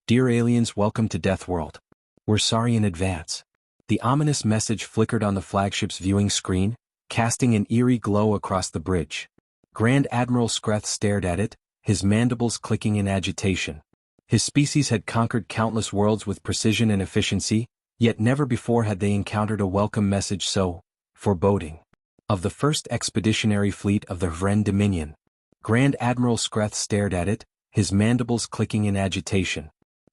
Dear aliens, welcome to Death World. We're sorry in advance. The ominous message flickered on the flagship's viewing screen, casting an eerie glow across the bridge. Grand Admiral Scrith stared at it, his mandibles clicking in agitation. His species had conquered countless worlds with precision and efficiency, yet never before had they encountered a welcome message so foreboding. Of the first expeditionary fleet of the Vren Dominion. Grand Admiral Scrith stared at it, his mandibles clicking in agitation.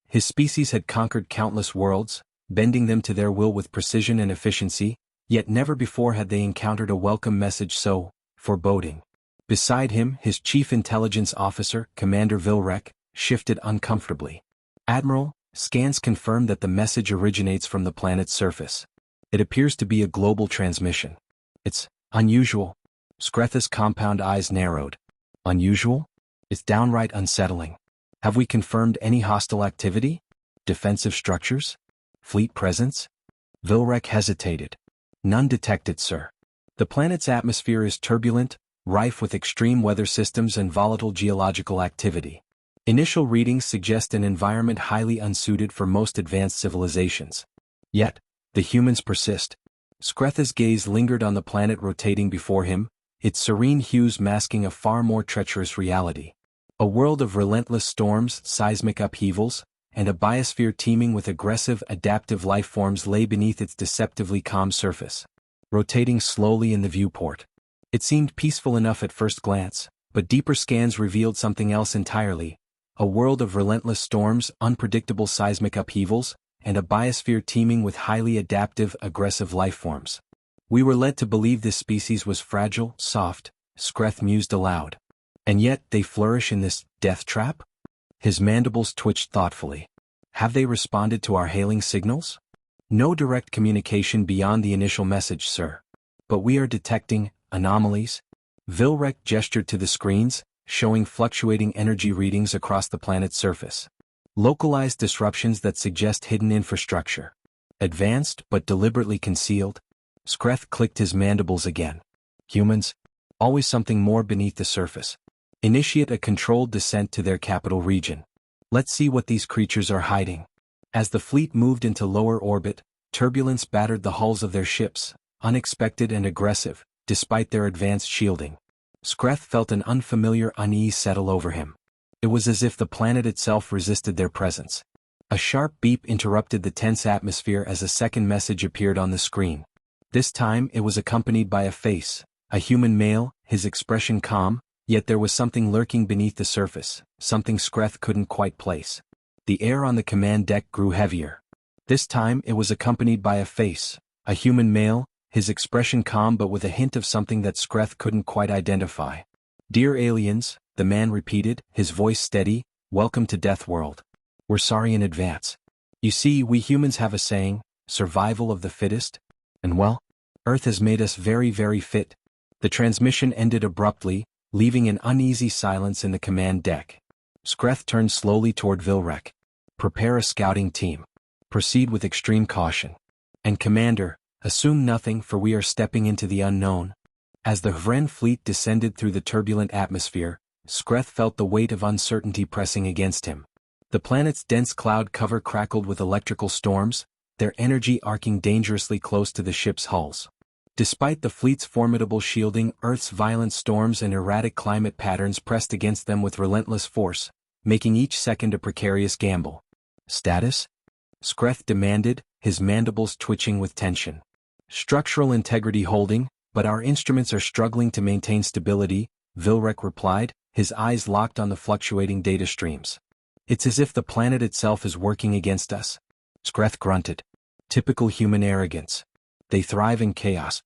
His species had conquered countless worlds, bending them to their will with precision and efficiency, yet never before had they encountered a welcome message so foreboding. Beside him, his chief intelligence officer, Commander Vilrek, shifted uncomfortably. Admiral, scans confirm that the message originates from the planet's surface. It appears to be a global transmission. It's unusual. Skreth's compound eyes narrowed. Unusual? It's downright unsettling. Have we confirmed any hostile activity? Defensive structures? Fleet presence? Vilrek hesitated. None detected, sir. The planet's atmosphere is turbulent, rife with extreme weather systems and volatile geological activity. Initial readings suggest an environment highly unsuited for most advanced civilizations. Yet, the humans persist. Skreth's gaze lingered on the planet rotating before him, its serene hues masking a far more treacherous reality. A world of relentless storms, seismic upheavals, and a biosphere teeming with aggressive, adaptive life forms lay beneath its deceptively calm surface. Rotating slowly in the viewport. It seemed peaceful enough at first glance, but deeper scans revealed something else entirely. A world of relentless storms, unpredictable seismic upheavals, and a biosphere teeming with highly adaptive, aggressive life forms. We were led to believe this species was fragile, soft, Skreth mused aloud. And yet they flourish in this death trap? His mandibles twitched thoughtfully. Have they responded to our hailing signals? No direct communication beyond the initial message, sir. But we are detecting anomalies. Vilrek gestured to the screens, showing fluctuating energy readings across the planet's surface. Localized disruptions that suggest hidden infrastructure. Advanced but deliberately concealed. Skreth clicked his mandibles again. Humans? Always something more beneath the surface. Initiate a controlled descent to their capital region. Let's see what these creatures are hiding. As the fleet moved into lower orbit, turbulence battered the hulls of their ships, unexpected and aggressive, despite their advanced shielding. Skreth felt an unfamiliar unease settle over him. It was as if the planet itself resisted their presence. A sharp beep interrupted the tense atmosphere as a second message appeared on the screen. This time it was accompanied by a face, a human male, his expression calm, yet there was something lurking beneath the surface, something Skreth couldn't quite place. The air on the command deck grew heavier. This time it was accompanied by a face, a human male, his expression calm but with a hint of something that Skreth couldn't quite identify. Dear aliens, the man repeated, his voice steady, welcome to Death World. We're sorry in advance. You see, we humans have a saying, survival of the fittest. And well, Earth has made us very, very fit. The transmission ended abruptly, leaving an uneasy silence in the command deck. Skreth turned slowly toward Vilrek. Prepare a scouting team. Proceed with extreme caution. And Commander, assume nothing, for we are stepping into the unknown. As the Vren fleet descended through the turbulent atmosphere, Skreth felt the weight of uncertainty pressing against him. The planet's dense cloud cover crackled with electrical storms, their energy arcing dangerously close to the ship's hulls. Despite the fleet's formidable shielding, Earth's violent storms and erratic climate patterns pressed against them with relentless force, making each second a precarious gamble. Status? Skreth demanded, his mandibles twitching with tension. Structural integrity holding, but our instruments are struggling to maintain stability, Vilrek replied, his eyes locked on the fluctuating data streams. It's as if the planet itself is working against us. Skreth grunted. Typical human arrogance. They thrive in chaos.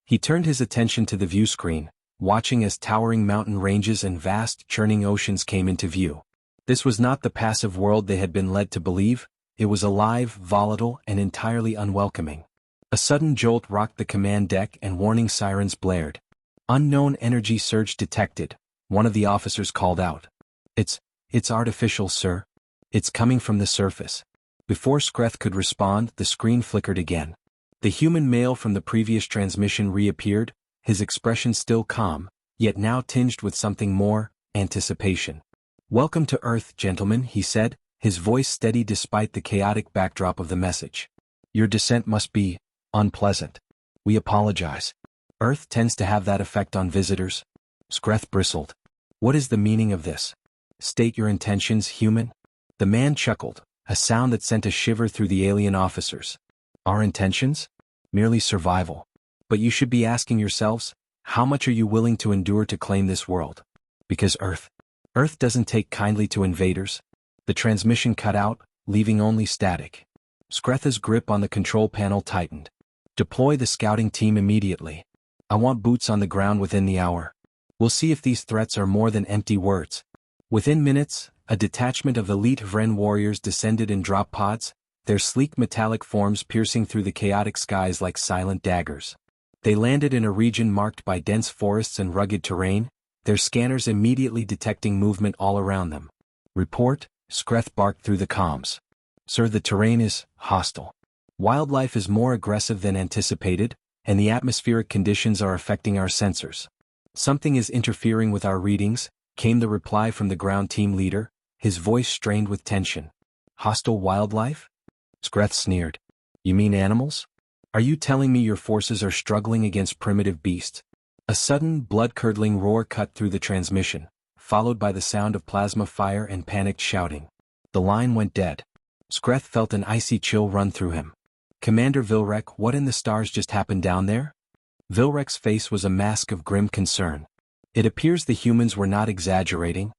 He turned his attention to the view screen, watching as towering mountain ranges and vast, churning oceans came into view. This was not the passive world they had been led to believe, it was alive, volatile, and entirely unwelcoming. A sudden jolt rocked the command deck and warning sirens blared. Unknown energy surge detected, one of the officers called out. It's artificial, sir. It's coming from the surface. Before Skreth could respond, the screen flickered again. The human male from the previous transmission reappeared, his expression still calm, yet now tinged with something more, anticipation. Welcome to Earth, gentlemen, he said, his voice steady despite the chaotic backdrop of the message. Your descent must be unpleasant. We apologize. Earth tends to have that effect on visitors. Skreth bristled. What is the meaning of this? State your intentions, human? The man chuckled, a sound that sent a shiver through the alien officers. Our intentions? Merely survival. But you should be asking yourselves, how much are you willing to endure to claim this world? Because Earth doesn't take kindly to invaders. The transmission cut out, leaving only static. Skreth's grip on the control panel tightened. Deploy the scouting team immediately. I want boots on the ground within the hour. We'll see if these threats are more than empty words. Within minutes, a detachment of elite Vren warriors descended in drop pods, their sleek metallic forms piercing through the chaotic skies like silent daggers. They landed in a region marked by dense forests and rugged terrain, their scanners immediately detecting movement all around them. Report, Skreth barked through the comms. Sir, the terrain is hostile. Wildlife is more aggressive than anticipated, and the atmospheric conditions are affecting our sensors. Something is interfering with our readings, came the reply from the ground team leader, his voice strained with tension. Hostile wildlife? Skreth sneered. You mean animals? Are you telling me your forces are struggling against primitive beasts? A sudden, blood-curdling roar cut through the transmission, followed by the sound of plasma fire and panicked shouting. The line went dead. Skreth felt an icy chill run through him. Commander Vilrek, what in the stars just happened down there? Vilrek's face was a mask of grim concern. It appears the humans were not exaggerating.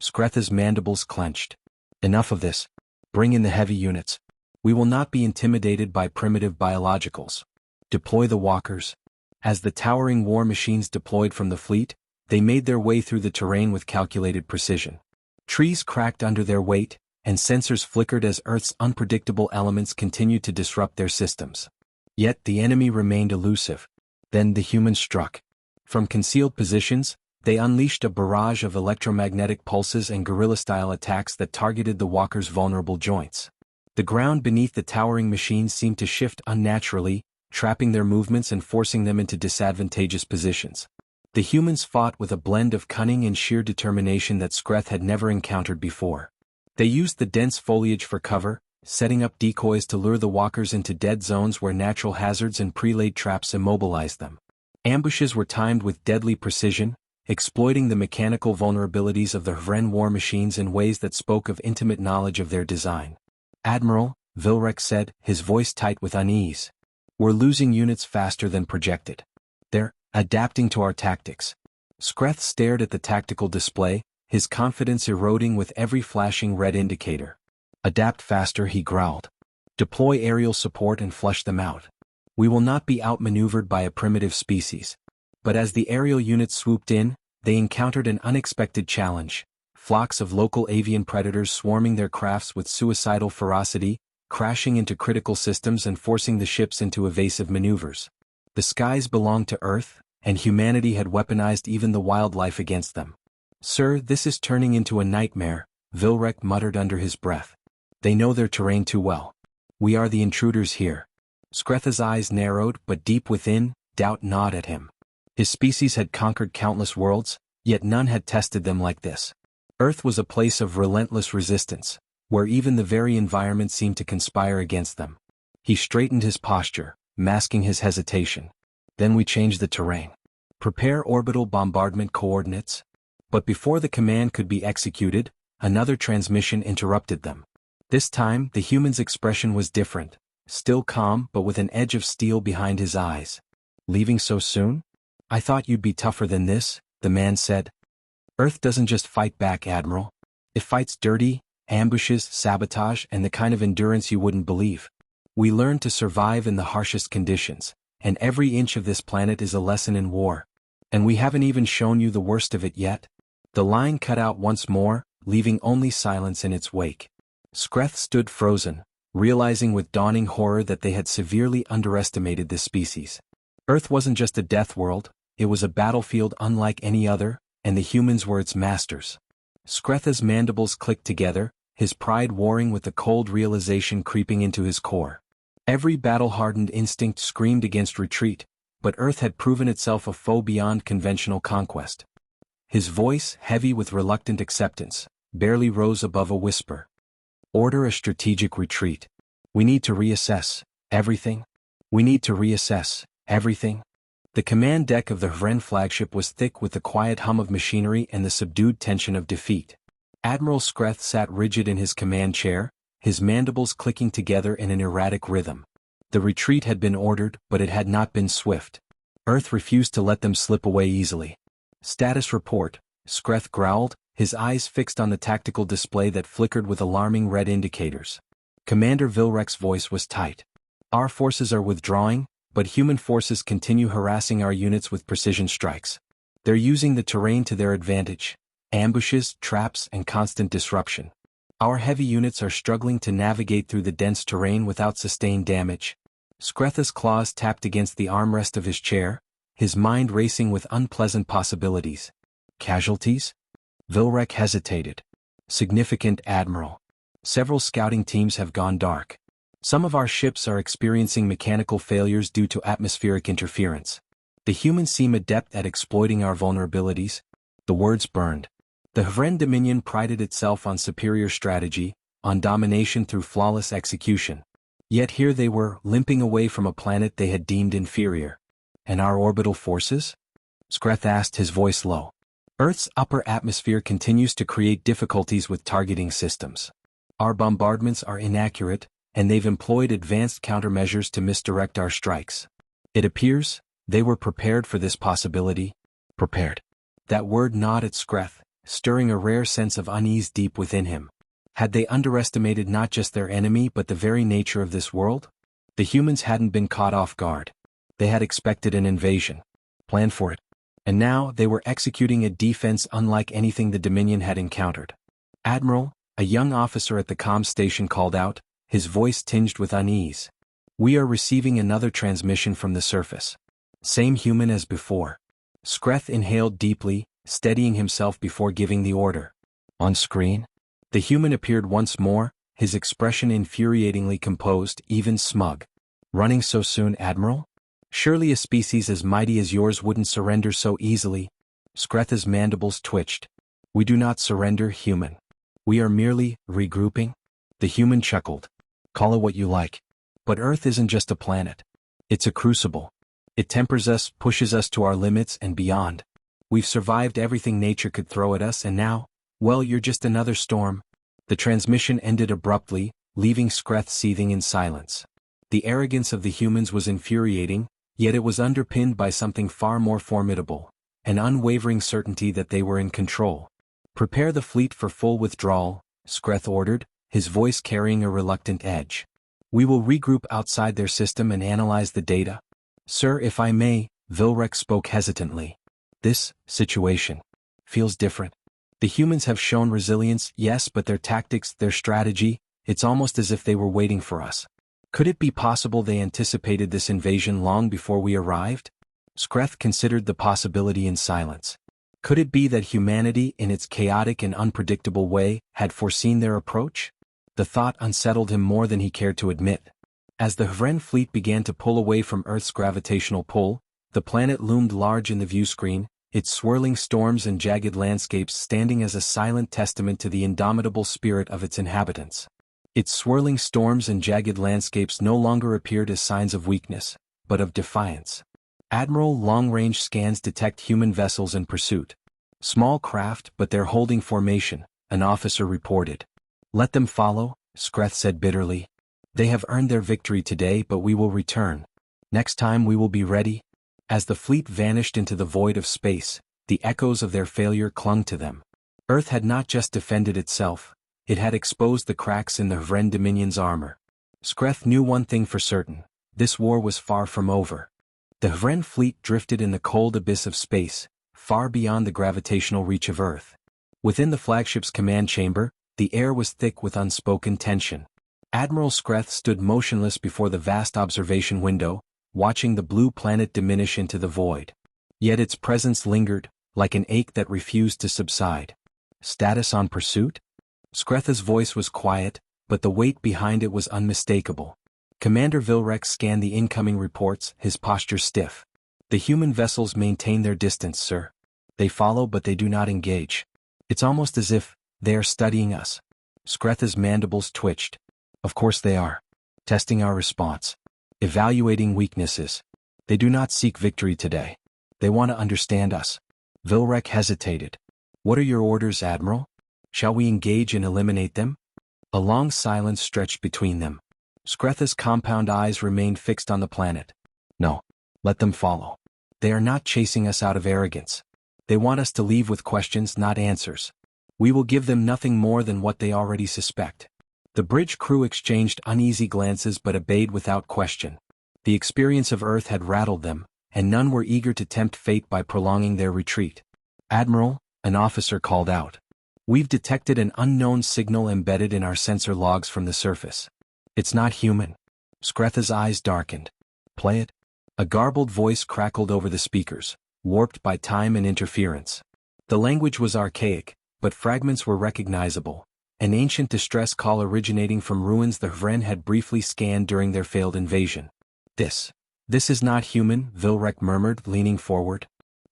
Skreth's mandibles clenched. Enough of this. Bring in the heavy units. We will not be intimidated by primitive biologicals. Deploy the walkers. As the towering war machines deployed from the fleet, they made their way through the terrain with calculated precision. Trees cracked under their weight, and sensors flickered as Earth's unpredictable elements continued to disrupt their systems. Yet the enemy remained elusive. Then the humans struck. From concealed positions, they unleashed a barrage of electromagnetic pulses and guerrilla-style attacks that targeted the walkers' vulnerable joints. The ground beneath the towering machines seemed to shift unnaturally, trapping their movements and forcing them into disadvantageous positions. The humans fought with a blend of cunning and sheer determination that Skreth had never encountered before. They used the dense foliage for cover, setting up decoys to lure the walkers into dead zones where natural hazards and pre-laid traps immobilized them. Ambushes were timed with deadly precision, exploiting the mechanical vulnerabilities of the Vren war machines in ways that spoke of intimate knowledge of their design. Admiral, Vilrek said, his voice tight with unease. We're losing units faster than projected. They're adapting to our tactics. Skreth stared at the tactical display, his confidence eroding with every flashing red indicator. Adapt faster, he growled. Deploy aerial support and flush them out. We will not be outmaneuvered by a primitive species. But as the aerial units swooped in, they encountered an unexpected challenge. Flocks of local avian predators swarming their crafts with suicidal ferocity, crashing into critical systems and forcing the ships into evasive maneuvers. The skies belonged to Earth, and humanity had weaponized even the wildlife against them. Sir, this is turning into a nightmare, Vilrek muttered under his breath. They know their terrain too well. We are the intruders here. Skreth's eyes narrowed, but deep within, doubt gnawed at him. His species had conquered countless worlds, yet none had tested them like this. Earth was a place of relentless resistance, where even the very environment seemed to conspire against them. He straightened his posture, masking his hesitation. Then we changed the terrain. Prepare orbital bombardment coordinates. But before the command could be executed, another transmission interrupted them. This time, the human's expression was different, still calm but with an edge of steel behind his eyes. Leaving so soon? I thought you'd be tougher than this, the man said. Earth doesn't just fight back, Admiral. It fights dirty, ambushes, sabotage, and the kind of endurance you wouldn't believe. We learn to survive in the harshest conditions, and every inch of this planet is a lesson in war. And we haven't even shown you the worst of it yet. The line cut out once more, leaving only silence in its wake. Skreth stood frozen, realizing with dawning horror that they had severely underestimated this species. Earth wasn't just a death world, it was a battlefield unlike any other, and the humans were its masters. Skreth's mandibles clicked together, his pride warring with the cold realization creeping into his core. Every battle-hardened instinct screamed against retreat, but Earth had proven itself a foe beyond conventional conquest. His voice, heavy with reluctant acceptance, barely rose above a whisper. Order a strategic retreat. We need to reassess everything. We need to reassess everything. The command deck of the Hvren flagship was thick with the quiet hum of machinery and the subdued tension of defeat. Admiral Skreth sat rigid in his command chair, his mandibles clicking together in an erratic rhythm. The retreat had been ordered, but it had not been swift. Earth refused to let them slip away easily. Status report, Skreth growled, his eyes fixed on the tactical display that flickered with alarming red indicators. Commander Vilrek's voice was tight. Our forces are withdrawing, but human forces continue harassing our units with precision strikes. They're using the terrain to their advantage. Ambushes, traps, and constant disruption. Our heavy units are struggling to navigate through the dense terrain without sustained damage. Skreth's claws tapped against the armrest of his chair, his mind racing with unpleasant possibilities. Casualties? Vilrek hesitated. Significant, Admiral. Several scouting teams have gone dark. Some of our ships are experiencing mechanical failures due to atmospheric interference. The humans seem adept at exploiting our vulnerabilities. The words burned. The Hvren Dominion prided itself on superior strategy, on domination through flawless execution. Yet here they were, limping away from a planet they had deemed inferior. And our orbital forces? Skreth asked, his voice low. Earth's upper atmosphere continues to create difficulties with targeting systems. Our bombardments are inaccurate, and they've employed advanced countermeasures to misdirect our strikes. It appears they were prepared for this possibility. Prepared. That word gnawed at Skreth, stirring a rare sense of unease deep within him. Had they underestimated not just their enemy but the very nature of this world? The humans hadn't been caught off guard. They had expected an invasion, planned for it, and now they were executing a defense unlike anything the Dominion had encountered. Admiral, a young officer at the comm station called out, his voice tinged with unease. We are receiving another transmission from the surface. Same human as before. Skreth inhaled deeply, steadying himself before giving the order. On screen? The human appeared once more, his expression infuriatingly composed, even smug. Running so soon, Admiral? Surely a species as mighty as yours wouldn't surrender so easily. Skreth's mandibles twitched. We do not surrender, human. We are merely regrouping. The human chuckled. Call it what you like. But Earth isn't just a planet. It's a crucible. It tempers us, pushes us to our limits and beyond. We've survived everything nature could throw at us and now, well, you're just another storm. The transmission ended abruptly, leaving Skreth seething in silence. The arrogance of the humans was infuriating, yet it was underpinned by something far more formidable, an unwavering certainty that they were in control. Prepare the fleet for full withdrawal, Skreth ordered, his voice carrying a reluctant edge. We will regroup outside their system and analyze the data. Sir, if I may, Vilrek spoke hesitantly. This situation feels different. The humans have shown resilience, yes, but their tactics, their strategy, it's almost as if they were waiting for us. Could it be possible they anticipated this invasion long before we arrived? Skreth considered the possibility in silence. Could it be that humanity, in its chaotic and unpredictable way, had foreseen their approach? The thought unsettled him more than he cared to admit. As the Hvren fleet began to pull away from Earth's gravitational pull, the planet loomed large in the view screen, its swirling storms and jagged landscapes standing as a silent testament to the indomitable spirit of its inhabitants. Its swirling storms and jagged landscapes no longer appeared as signs of weakness, but of defiance. Admiral, long-range scans detect human vessels in pursuit. Small craft, but they're holding formation, an officer reported. Let them follow, Skreth said bitterly. They have earned their victory today, but we will return. Next time we will be ready. As the fleet vanished into the void of space, the echoes of their failure clung to them. Earth had not just defended itself, it had exposed the cracks in the Hvren Dominion's armor. Skreth knew one thing for certain, this war was far from over. The Hvren fleet drifted in the cold abyss of space, far beyond the gravitational reach of Earth. Within the flagship's command chamber, the air was thick with unspoken tension. Admiral Skreth stood motionless before the vast observation window, watching the blue planet diminish into the void. Yet its presence lingered, like an ache that refused to subside. Status on pursuit? Skreth's voice was quiet, but the weight behind it was unmistakable. Commander Vilrek scanned the incoming reports, his posture stiff. The human vessels maintain their distance, sir. They follow but they do not engage. It's almost as if they are studying us. Skreth's mandibles twitched. Of course they are. Testing our response. Evaluating weaknesses. They do not seek victory today. They want to understand us. Vilrek hesitated. What are your orders, Admiral? Shall we engage and eliminate them? A long silence stretched between them. Skreth's compound eyes remained fixed on the planet. No. Let them follow. They are not chasing us out of arrogance. They want us to leave with questions, not answers. We will give them nothing more than what they already suspect. The bridge crew exchanged uneasy glances but obeyed without question. The experience of Earth had rattled them, and none were eager to tempt fate by prolonging their retreat. Admiral, an officer called out. We've detected an unknown signal embedded in our sensor logs from the surface. It's not human. Skreth's eyes darkened. Play it? A garbled voice crackled over the speakers, warped by time and interference. The language was archaic, but fragments were recognizable, an ancient distress call originating from ruins the Hvren had briefly scanned during their failed invasion. This is not human, Vilrek murmured, leaning forward.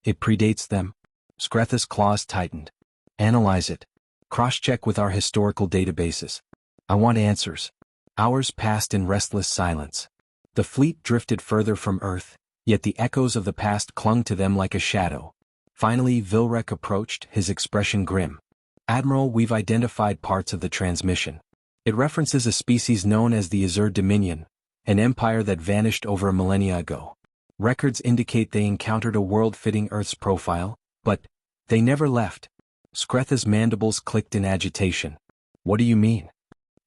It predates them. Skreth's claws tightened. Analyze it. Cross-check with our historical databases. I want answers. Hours passed in restless silence. The fleet drifted further from Earth, yet the echoes of the past clung to them like a shadow. Finally, Vilrek approached, his expression grim. Admiral, we've identified parts of the transmission. It references a species known as the Azure Dominion, an empire that vanished over a millennia ago. Records indicate they encountered a world fitting Earth's profile, but they never left. Skreth's mandibles clicked in agitation. What do you mean?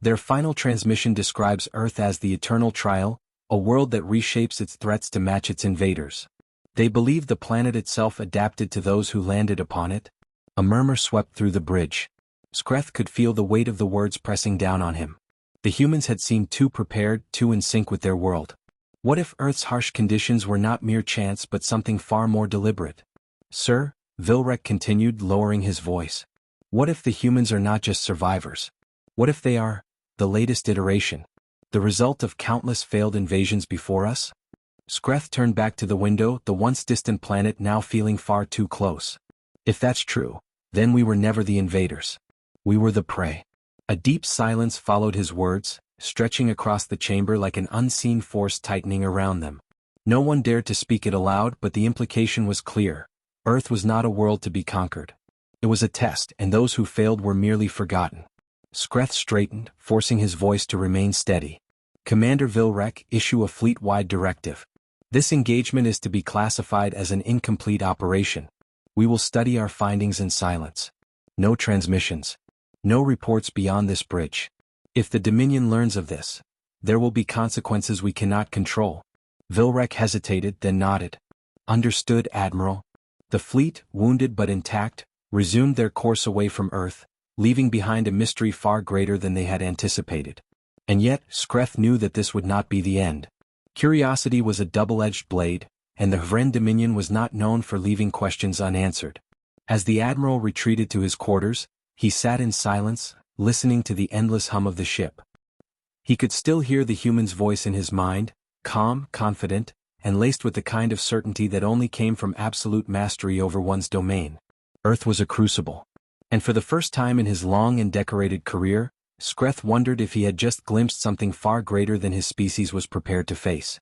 Their final transmission describes Earth as the eternal trial, a world that reshapes its threats to match its invaders. They believe the planet itself adapted to those who landed upon it. A murmur swept through the bridge. Skreth could feel the weight of the words pressing down on him. The humans had seemed too prepared, too in sync with their world. What if Earth's harsh conditions were not mere chance but something far more deliberate? Sir, Vilrek continued, lowering his voice. What if the humans are not just survivors? What if they are the latest iteration? The result of countless failed invasions before us? Skreth turned back to the window, the once distant planet now feeling far too close. If that's true, then we were never the invaders. We were the prey. A deep silence followed his words, stretching across the chamber like an unseen force tightening around them. No one dared to speak it aloud, but the implication was clear. Earth was not a world to be conquered. It was a test, and those who failed were merely forgotten. Skreth straightened, forcing his voice to remain steady. Commander Vilrek, issue a fleet-wide directive. This engagement is to be classified as an incomplete operation. We will study our findings in silence. No transmissions. No reports beyond this bridge. If the Dominion learns of this, there will be consequences we cannot control. Vilrek hesitated, then nodded. Understood, Admiral. The fleet, wounded but intact, resumed their course away from Earth, leaving behind a mystery far greater than they had anticipated. And yet, Skreth knew that this would not be the end. Curiosity was a double-edged blade, and the Hvren Dominion was not known for leaving questions unanswered. As the Admiral retreated to his quarters, he sat in silence, listening to the endless hum of the ship. He could still hear the human's voice in his mind, calm, confident, and laced with the kind of certainty that only came from absolute mastery over one's domain. Earth was a crucible. And for the first time in his long and decorated career, Skreth wondered if he had just glimpsed something far greater than his species was prepared to face.